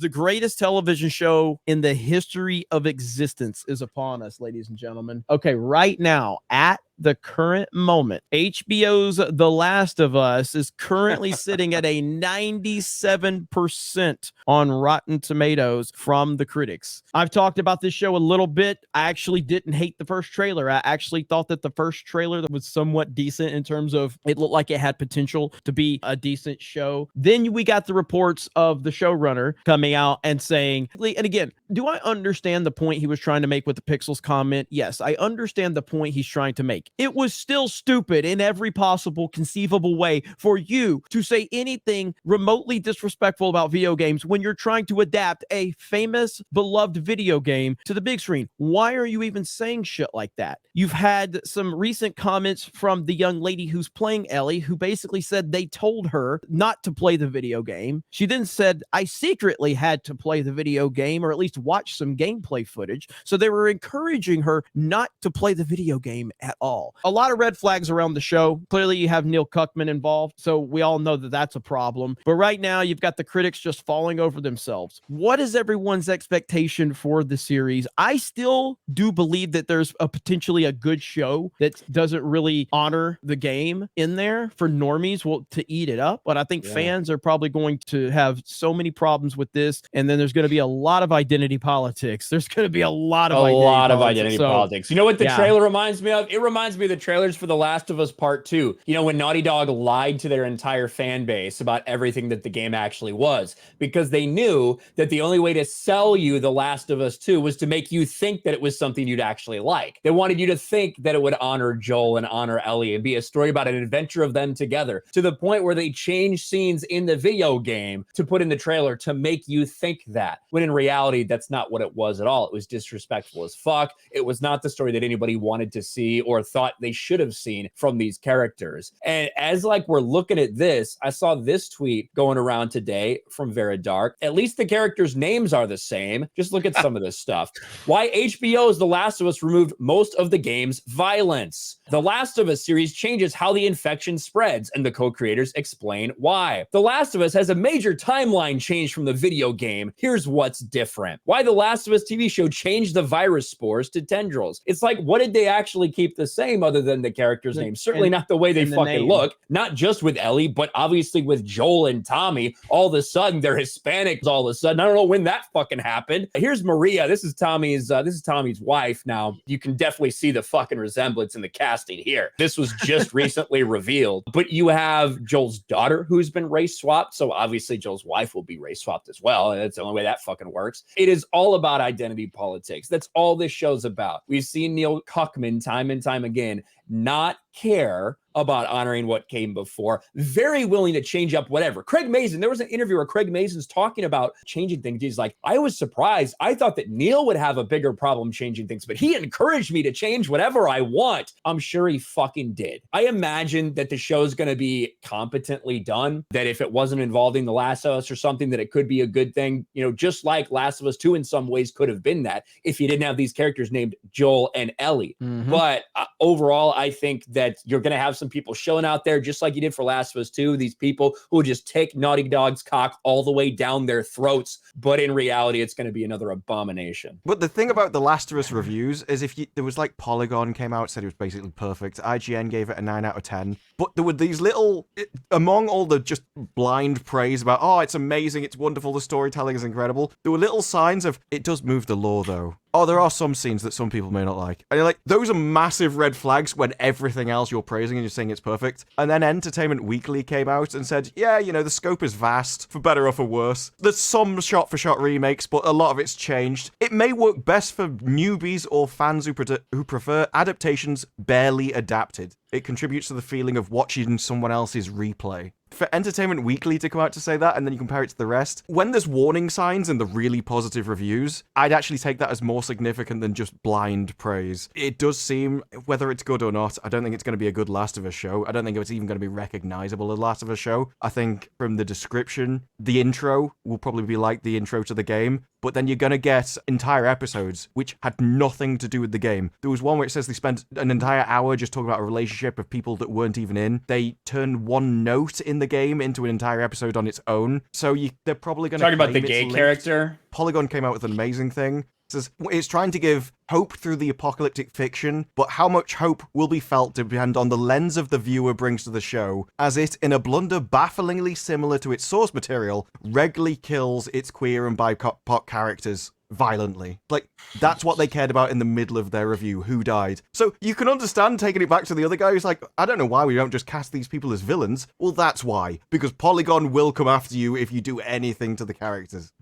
The greatest television show in the history of existence is upon us, ladies and gentlemen. Okay, right now, at the current moment, HBO's The Last of Us is currently sitting at a 97% on Rotten Tomatoes from the critics. I've talked about this show a little bit. I actually didn't hate the first trailer. I actually thought that the first trailer was somewhat decent in terms of it looked like it had potential to be a decent show. Then we got the reports of the showrunner coming out and saying, and again, do I understand the point he was trying to make with the Pixels comment? Yes, I understand the point he's trying to make. It was still stupid in every possible conceivable way for you to say anything remotely disrespectful about video games when you're trying to adapt a famous, beloved video game to the big screen. Why are you even saying shit like that? You've had some recent comments from the young lady who's playing Ellie, who basically said they told her not to play the video game. She then said, I secretly had to play the video game or at least watch some gameplay footage. So they were encouraging her not to play the video game at all. A lot of red flags around the show. Clearly, you have Neil Cuckman involved, so we all know that that's a problem. But right now, you've got the critics just falling over themselves. What is everyone's expectation for the series? I still do believe that there's a potentially a good show that doesn't really honor the game in there for normies to eat it up. But I think fans are probably going to have so many problems with this, and then there's going to be a lot of identity politics. There's going to be a lot of identity politics. You know what the trailer reminds me of? It reminds me of the trailers for The Last of Us Part 2. You know, when Naughty Dog lied to their entire fan base about everything that the game actually was, because they knew that the only way to sell you The Last of Us 2 was to make you think that it was something you'd actually like. They wanted you to think that it would honor Joel and honor Ellie and be a story about an adventure of them together, to the point where they changed scenes in the video game to put in the trailer to make you think that, when in reality, that's not what it was at all. It was disrespectful as fuck. It was not the story that anybody wanted to see or thought they should have seen from these characters. And as like we're looking at this, I saw this tweet going around today from Veridark. At least the characters' names are the same. Just look at some of this stuff. Why HBO's The Last of Us removed most of the game's violence. The Last of Us series changes how the infection spreads, and the co-creators explain why. The Last of Us has a major timeline change from the video game. Here's what's different. Why the Last of Us TV show changed the virus spores to tendrils. It's like, what did they actually keep the same other than the character's name? Certainly not the way they fucking look. Not just with Ellie, but obviously with Joel and Tommy. All of a sudden, they're Hispanics all of a sudden. I don't know when that fucking happened. Here's Maria. This is Tommy's wife. Now, you can definitely see the fucking resemblance in the casting here. This was just recently revealed. But you have Joel's daughter who's been race swapped. So obviously Joel's wife will be race swapped as well. And that's the only way that fucking works. It is all about identity politics. That's all this show's about. We've seen Neil Cuckman time and time again not care about honoring what came before, very willing to change up whatever. Craig Mazin, there was an interview where Craig Mazin's talking about changing things. He's like, I was surprised. I thought that Neil would have a bigger problem changing things, but he encouraged me to change whatever I want. I'm sure he fucking did. I imagine that the show's going to be competently done, that if it wasn't involving The Last of Us or something, that it could be a good thing, you know, just like Last of Us 2 in some ways could have been that if you didn't have these characters named Joel and Ellie. But overall, I think that you're going to have some people showing out there, just like you did for Last of Us 2, these people who just take Naughty Dog's cock all the way down their throats, but in reality, it's going to be another abomination. But the thing about The Last of Us reviews is there was like Polygon came out, said it was basically perfect. IGN gave it a 9 out of 10. But there were these little, among all the just blind praise about, oh, it's amazing, it's wonderful, the storytelling is incredible, there were little signs of, it does move the law though. Oh, there are some scenes that some people may not like. And you're like, those are massive red flags when everything else you're praising and you're saying it's perfect. And then Entertainment Weekly came out and said, yeah, you know, the scope is vast, for better or for worse. There's some shot-for-shot remakes, but a lot of it's changed. It may work best for newbies or fans who prefer adaptations barely adapted. It contributes to the feeling of watching someone else's replay. For Entertainment Weekly to come out to say that, and then you compare it to the rest, when there's warning signs in the really positive reviews, I'd actually take that as more significant than just blind praise. It does seem, whether it's good or not, I don't think it's going to be a good Last of Us show. I don't think it's even going to be recognizable as Last of Us show. I think from the description, the intro will probably be like the intro to the game, but then you're going to get entire episodes which had nothing to do with the game. There was one where it says they spent an entire hour just talking about a relationship of people that weren't even in. They turned one note in the game into an entire episode on its own. So they're probably going to talking about the gay character. Polygon came out with an amazing thing. It says it's trying to give hope through the apocalyptic fiction, but how much hope will be felt depend on the lens of the viewer brings to the show, as it, in a blunder bafflingly similar to its source material, regularly kills its queer and BIPOC characters violently. Like, that's what they cared about in the middle of their review, who died. So you can understand taking it back to the other guy who's like, I don't know why we don't just cast these people as villains. Well, that's why. Because Polygon will come after you if you do anything to the characters.